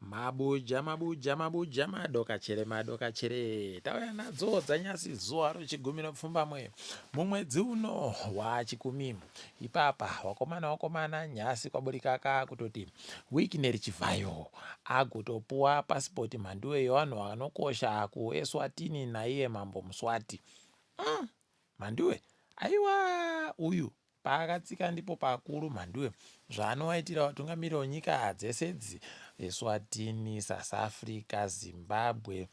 Mabuja madoka chere tauya nadzo dzanyasi zuva rechigumi nepfumbamwe mumwedzi uno wachikumi ipapa wakomana nyasi kwaburikaka kutoti wiki nerichivhayo agotopuwa pasipoti mhanduwe yevanhu vanokosha kuEswatini naiye mambo Muswati. Mhanduwe aiwa uyu paakatsika ndipo pakuru mhanduwe zvaanowaitira vatungamiriri wenyika dzese idzi Eswatini, South Africa, Zimbabwe,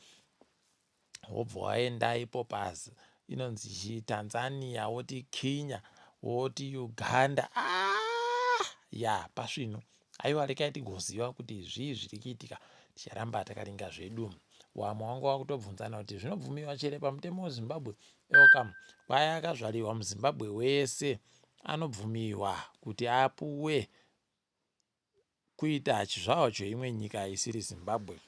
wobva waenda ipo pasi inonzi Tanzania, woti Kenya, woti Uganda. Ya pasvino aiwa rekai tigoziva kuti zvii zviri kuitika ticharamba takaringa zvedu. Wamwe wangu wakutobvunzana kuti zvinobvumiwa chere pamutemo weZimbabwe. Kam kwai akazvariwa muZimbabwe wese anobvumiwa kuti apuwe kuita chizvarwa cheimwe nyika isiri Zimbabwe,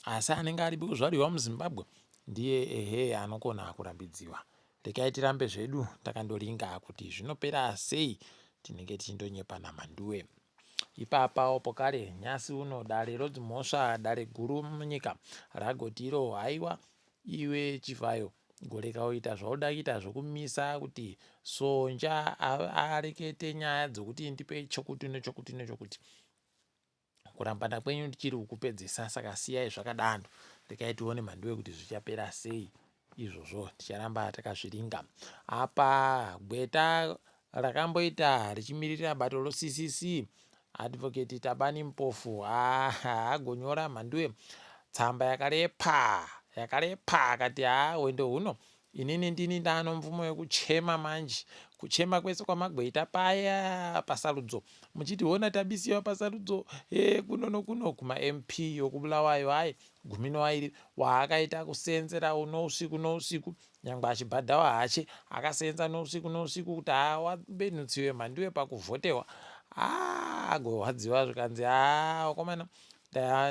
asi anenge ari kuzvariwa muZimbabwe ndiye anokona kurambidziwa. Rekai tirambe zvedu takandoringa kuti zvinopera sei tinenge tichindonyepana mhanduwe. Ipapa pokare nyasi uno dare rodzimhosva dare guru munyika ragotiro haiwa iwe chivhayo goreka kuita zvauda kuita zvokumisa kuti sonja arekete nyaya dzokuti ndipe chokuti nechokuti kurambana kwenyu tichiri kukupedzesa, saka siyai zvakadaro. Rekai tione mhanduwe kuti zvichapera sei izvozvo ticharamba takazviringa. Apa gweta rakamboita richimirira bato roCCC advocate Tabani Mpofu agonyora mhanduwe tsamba yakarepa akati wendo huno inini ndini ndano mvumo yekuchema manje kuchema kwese kwamagweta paya pasarudzo muchiti hona tabisiwa pasarudzo kuno nokuno kuma MP yokubulawayo hai 12 waakaita kusenzera nousiku nyangwe achibhadhawa hache akasenza nousiku kuti wabenutsiwe mhanduwe pakuvhotewa agowadziwa zvikanzi wakomana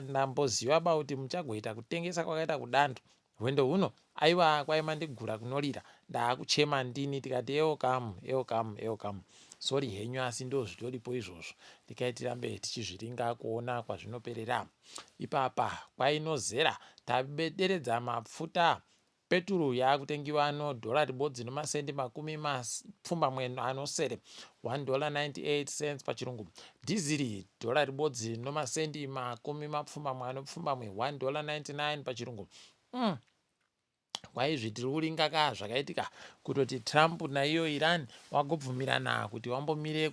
ndamboziva kuti muchagoita kutengesa kwakaita kudando wendo huno aiwa kwaimandigura kunorira ndaakuchema ndini tikati eokamu sori henyu asi ndo zvitoripo izvozvo. Rekai tirambe tichizviringa kuona kwazvinoperera. Ipapa kwainozera tabederedza mapfuta peturu yakutengiwa $1 ribodzi nemasendi 20 anosere $1.98 pachirungu. Dhiziri $1 ribodzi nemasendi 20 $1.99 pachirungu. Kwaizvi tiri kuringa ka zvakaitika kutoti Trump naiyo Iran wagobvumirana kuti wambomire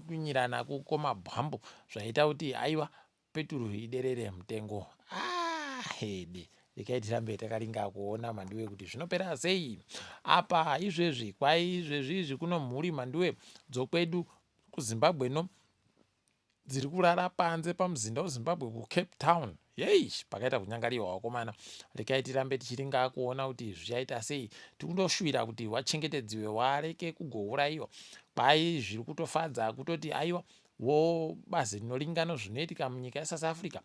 kunyirana kukomabhambo zvaita kuti aiwa peturu iderere mutengo. Hede rekai tirambe takaringa kuona mhanduwe kuti zvinopera sei. Apa izvezvi kwai izvezvi kuno mhuri mhanduwe dzokwedu kuZimbabwe no dziri kurara panze pamuzinda weZimbabwe kuCape Town. Pakaita kunyangariwa wakomana. Rekai tirambe tichiringa kuona kuti zvichaita sei. Tikundoshuvira kuti wachengetedziwe wareke kugouraiwa. Kwai zviri kutofadza kutoti aiwa bazi rinoringana zvinoitika munyika yeSouth Africa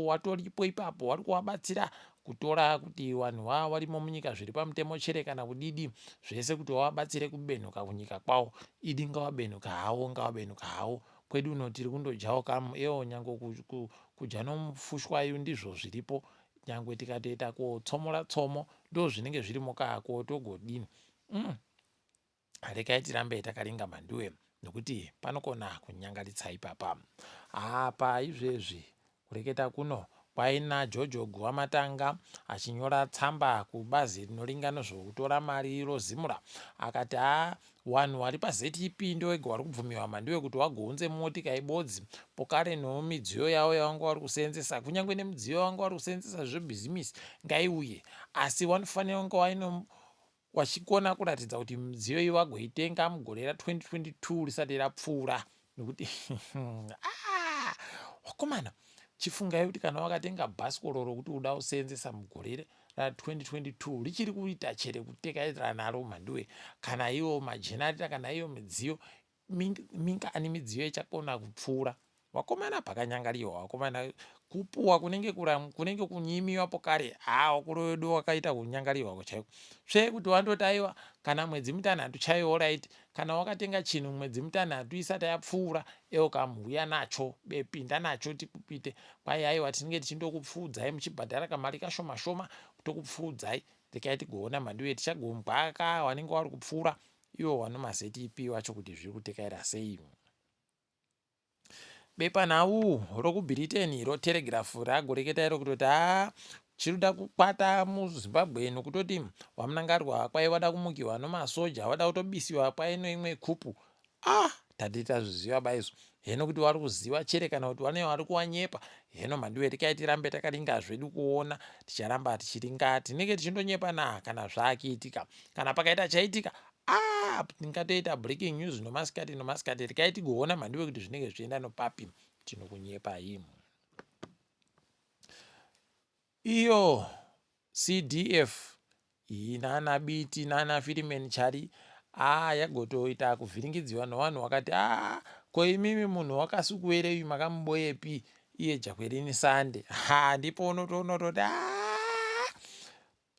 watoripo ipapo wari kuvabatsira kutora kuti vanhu vava varimo munyika zviri pamutemo chere kana kudidi zvese kuti wavabatsire kubenuka kunyika kwavo. Idi ngavabenuka hawo kwedu uno tiri kundojawo kamu nyangwe kudya nomufushwayu ndizvo zviripo, nyangwe tikatoita kutsomora tsomo ndo zvinenge zvirimo kako togodini. Rekai tirambe takaringa mhanduwe nokuti panokona kunyangaritsa ipapa. Apa izvezvi kureketa kuno kwaina Jojo Guamatanga achinyora tsamba kubazi rinoringana zvokutora mari rozimura akati wanhu vari paZTP ndowega vari kubvumiwa mhanduwe kuti wagounze motika ibodzi pokare nomidziyo yavo yavanga vari kuseenzesa kunyange nemidziyo yavanga vari kuseenzesa zvebhizimisi ngaiuye, asi wanofanira kunge wachikona kuratidza kuti midziyo iyi wagoitenga mugore ra2022 risati rapfuura nokuti wakomana chifungai kuti kana wakatenga bhasikoro rokuti uda kuseenzesa mugore ra2022 richiri kuita chere kutekaidzira naro mhanduwe, kana iwo majenarita kana iyo midziyo mingani midziyo ichakona kupfuura. wakomana pakanyangariwa, wakomana kupuwa kunenge kunyimiwa pokare, wakuru wedu wakaita kunyangariwa chaiko. Kuti wandoti aiwa kana mwedzi 6 chaiwo right, kana wakatenga chinhu mwedzi 6 isati yapfuura, uya nacho pinda nacho tipupite, kwai aiwa tinenge tichindokupfuudzai muchibhadhara kamari kashoma shoma tokupfuudzai, rekai tigoona mhando yedu tichagomubhaka wanenge wari kupfuura iwo wanomazeti wacho kuti zviri kutekaira sei. Bepanhau rokuBritain roTelegraph ragoreketa iro kutoti chirikuda kukwata muZimbabwe nokutoti wamunangarwa kwai wada kumukiwa nomasoja, wada kutobisiwa kwai neimwe kupu. Tati tazviziva baizvo, heno kuti wari kuziva chere kana kuti wari kuwanyepa, heno mhandiwe rekai tirambe takaringa zvedu kuona, ticharamba tichiringa, tinenge tichindonyepa kana zvaakiitika, kana pakaita chaitika tingatoita breaking news nomasikati rekai tigoona mhandiwe kuti zvinenge zvichienda nopapi, tinokunyepai. Iyo CDF nana Biti nana Philimon Chari yagotoita kuvhiringidziwa nevanhu wakati ko imimi munhu wakasukuwerei makamuboyepi iye Jakwerini Sande. Ndipo unotoona toti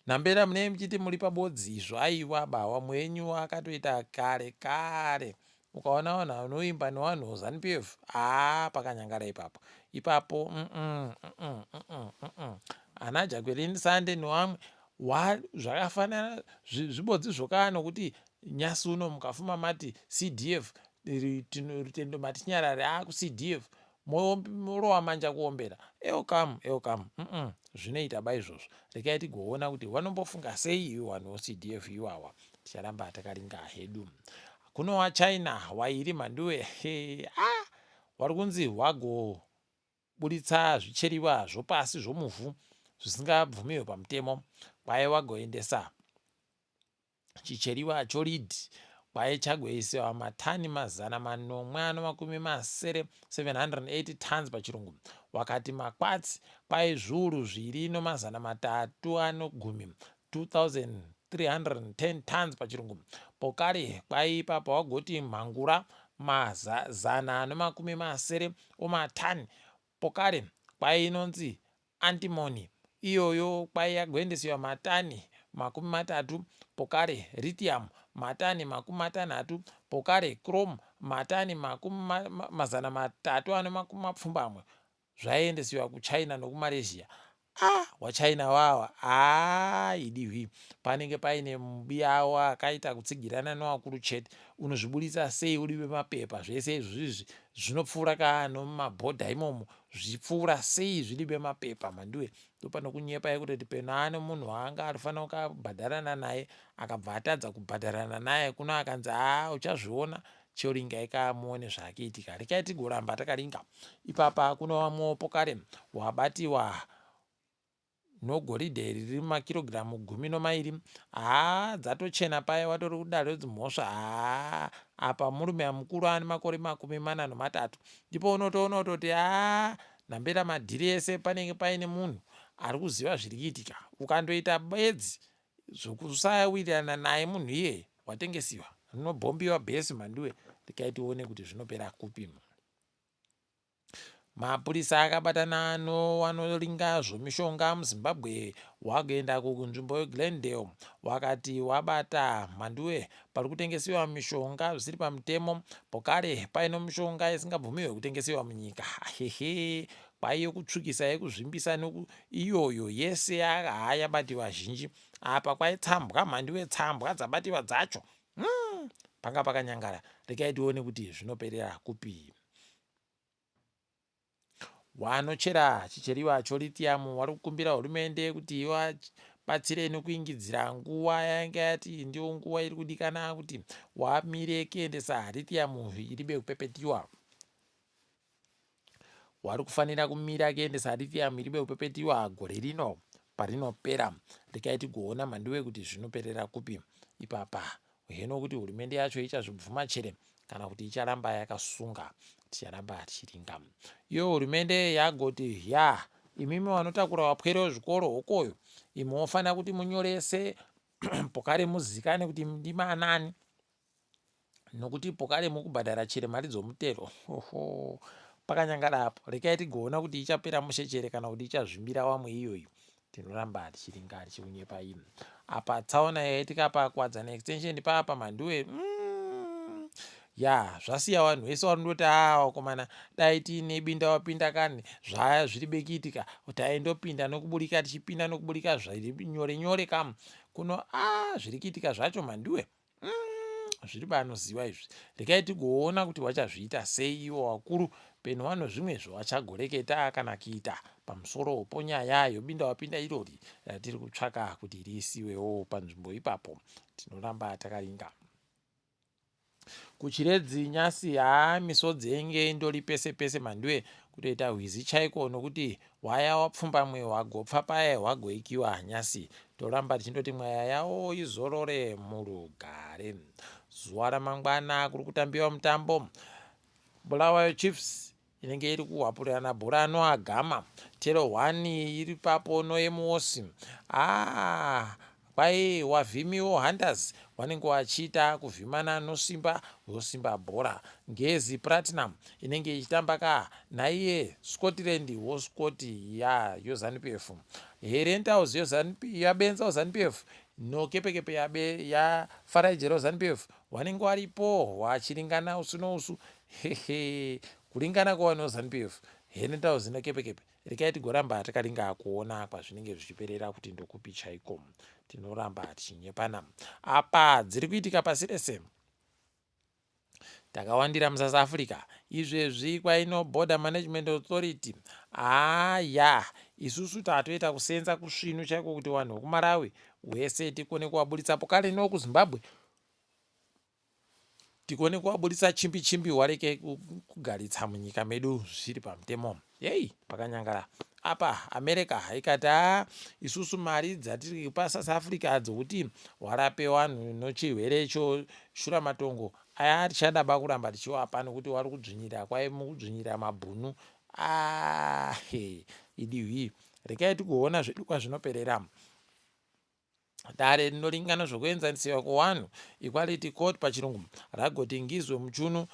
nambera munee muchiti muri pabodzi izvo, aiwa wamwe wenyu akatoita kare ukaona vanhu vanoimba nevanhu ZANU-PF pakanyangara ipapo ana Jakwerini Sande nevamwe zvakafanana zvibodzi zvokaa nokuti nyasi uno mukafuma mati CDF rutendo matinyarare kuCDF morova manja kuombera eukamu zvinoita baizvozvo, rekai tigoona kuti vanombofunga sei ivo vanhu veCDF iwawa, ticharamba takaringa hedu. Kuno waChina wairi mhanduwe wari kunzi wagoburitsa zvicheriwa zvopasi zvomuvhu zvisingabvumiwe pamutemo, kwai wagoendesa chicheriwa choridhi kwai chagoisewa matani 780 tons pachirungu, wakati makwatsi kwai zviuru 2,310 2,310 tons pachirungu, pokare kwai ipapo wagoti mhangura 170 omatani, pokare kwai inonzi antimony iyoyo kwai yagoendesiwa matani 30, pokare lithium matani 60, pokare chrome matani 320 zvaiendesiwa kuChina nokuMalaysia. WaChina wawa idihwi, panenge paine mubiya wakaita kutsigirana newakuru chete, unozviburitsa sei uriwe mapepa, zvese izvizvi zvinopfuura nomumabhodha imomo, zvipfuura sei zviribe mapepa mhandiwe. Ndopano kunyepai kutoti peno ane munhu waanga arifanira kukabhadharana naye akabva atadza kubhadharana naye, kuno akanzi uchazviona choringai muone zvaakiitika, rekai tigoramba takaringa. Ipapa kuno vamwewo pokare wabatiwa nogoridhe riri makirogiramu 12 dzatochena paya watori kudaro dzimhosva apa murume mukuru ane makore 43, ndipo unotoona kutoti nambera madhiri ese panenge paine munhu ari kuziva zviri kuitika, ukandoita bedzi zvokusawirirana naye munhu iye watengesiwa, rinobhombiwa bhesi mhandiwe, rekai tione kuti zvinopera kupi. Mapurisa akabatana wanoringa zvomishonga muZimbabwe wagoenda kunzvimbo yeGlendale wakati wabata mhanduwe pari kutengesiwa mishonga zvisiri pamutemo, pokare paino mishonga isingabvumiwe kutengesiwa munyika. Kwaiyo kutsvukisa yekuzvimbisa iyoyo yese yabatiwa zhinji, apa kwaitsambwa mhandiwe, tsambwa dzabatiwa dzacho panga pakanyangara, rekai tione kuti zvinoperera kupi. Wanochera chicheriwa chorithium wari kukumbira hurumende kuti ivabatsire nekuingidzira nguva yainge yati ndiyo nguva iri kudikana kuti wamire kuendesa lithium iribe kupepetiwa. Wari kufanira kumira kuendesa lithium iribe kupepetiwa gore rino parinopera, rekai tigoona mhandiwe kuti zvinoperera kupi ipapa. Heno kuti hurumende yacho ichazvibvuma chere kana kuti icharamba yakasunga, ticharamba tichiringa. Iyo hurumende yagoti imimi vanotakura wapwere wezvikoro hokoyo, imi mofanira kuti munyorese pokare muzikane kuti ndimanani, nokuti pokare mukubhadhara chere mari dzomutero pakanyangara apo rekai tigoona kuti ichapera mushechere kana kuti ichazvimbira wamwe iyoyo. Tinoramba tichiringa tichiunyepa ino apa tsaona yaitika paKwadza neextension papa manduwe ya zvasiya vanhu vese vanondoti wakomana dai tiine binda wapinda kani zvaya zviri bekiitika taindopinda nokuburika tichipinda nokuburika zviri nyore nyore kam kuno zviri kuitika zvacho manduwe zviri banoziva izvi. Rekai tigoona kuti wachazviita sei iwo wakuru peno vano zvimwe zvawachagoreketa kana kuita pamusoro ponyaya yobinda wapinda irori ratiri kutsvaka kuti riisiwewo panzvimbo ipapo. Tinoramba takaringa kuchiredzi nyasi misodzi enge indori pese pese manduwe kutoita hwizi chaiko nokuti waya wapfumbamwe wagopfa paye wagoikiwa nyasi. Toramba tichindoti mwaya yawo izorore murugare. Zuva ramangwana kuri kutambiwa mutambo Bulawayo Chiefs inenge iri kuhwapurirana bhora anoagama Tero 1 iri papo noemuosi kwai wavhimiwo Hunters wanenge wachiita kuvhimana nosimba wosimba bhora. Ngezi Platinum inenge ichitamba naiye Scotland woScoti yoZANU-PF. Herentaus yabenza ZANU-PF nokepekepe yaFarajero ZANU-PF wanenge waripo wachiringana usu nousu kuringana kwavano ZANU-PF Herentaus nokepekepe. Rekai tigoramba takaringa kuona kwazvinenge zvichiperera kuti ndokupi chaiko. Tinoramba tichinyepana apa dziri kuitika pasi rese. Takawandira muSouth Africa izvezvi kwaino Border Management Authority isusu tatoita kusenza kusvinu chaiko kuti vanhu vokuMalawi wese tikone kuvaburitsapo kare nokuZimbabwe tikone kuvaburitsa chimbi wareke kugaritsa munyika medu zviri pamutemo. Pakanyangara apa America ikati isusu mari dzatiri kupa South Africa dzokuti warape vanhu nochirwere shuramatongo aya tichadaba kuramba tichiwapa nokuti wari kudzvinyira kwai mukudzvinyira mabhunu idihwi. Rekai tikuona zvedu kwazvinoperera. Dare rinoringana zvokuenzanisiwa kuvanhu Equality Court pachirungu ragotingizwe muchunu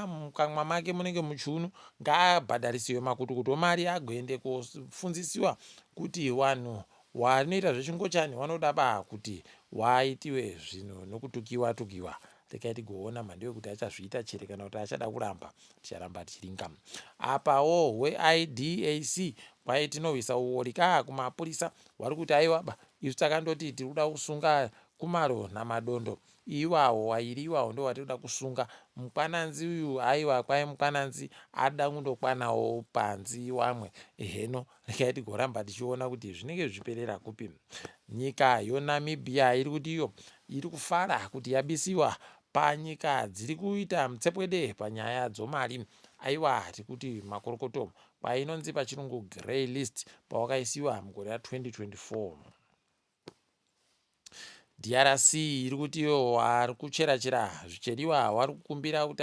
mukamwa make munenge muchunu ngaabhadharisiwe makutukutu omari agoende kofunzisiwa kuti vanhu wanoita zvechingochani wanoda kuti waitiwe zvinhu nokutukiwa. Rekai tigoona mhando yekuti achazviita chere kana kuti achada kuramba. Ticharamba tichiringa apawo weIDAC kwai tinovisa uori kumapurisa wari kuti aiwa isu takandoti tiri kuda kusunga Kumaro naMadondo iwawo wairi iwawo ndo watiri kusunga mukwananzi uyu aiwa kwai mukwananzi ada kundokwanawo panzi wamwe heno. Rekai tigoramba tichiona kuti zvinenge zvichiperera kupi. Nyika yoNamibia iri kuti iyo iri kufara kuti yabisiwa panyika dziri kuita mutsepwede panyaya dzomari aiwa tikuti makorokoto kwainonzi pachirungu grey list pawakaisiwa mugore ra2024. DRC iri kuti iyo wari kucherachera zvicheriwa wari kukumbira kuti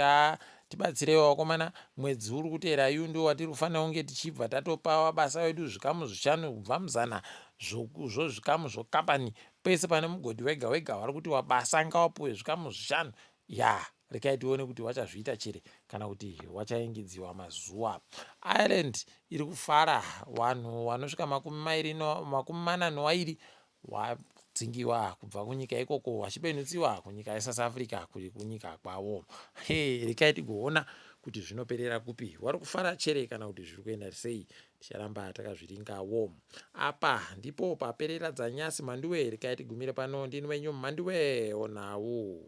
tibatsirewo wakomana mwedzi uri kuteera iyu ndio watiri kufanira kunge tichibva tatopa basa wedu zvikamu 5 kubva muzana zvikamu zvokapani pese pane mugodhi wega wega wari kuti wabasa ngawapuwe zvikamu 5 rekai tione kuti wachazviita chere kana kuti wachaengedziwa mazuva. Ireland iri kufara vanhu vanosvika 42 wadzingiwa kubva kunyika ikoko vachipenutsiwa kunyika yeSouth Africa kuri kunyika kwavo. Rekai tigoona kuti zvinoperera kupi. Wari kufara chere kana kuti zviri kuenda sei. Ticharamba takazviringawo. Apa ndipo paperera dzanyasi manduwe. Rekai tigumire pano ndini wenyu manduwe onawo.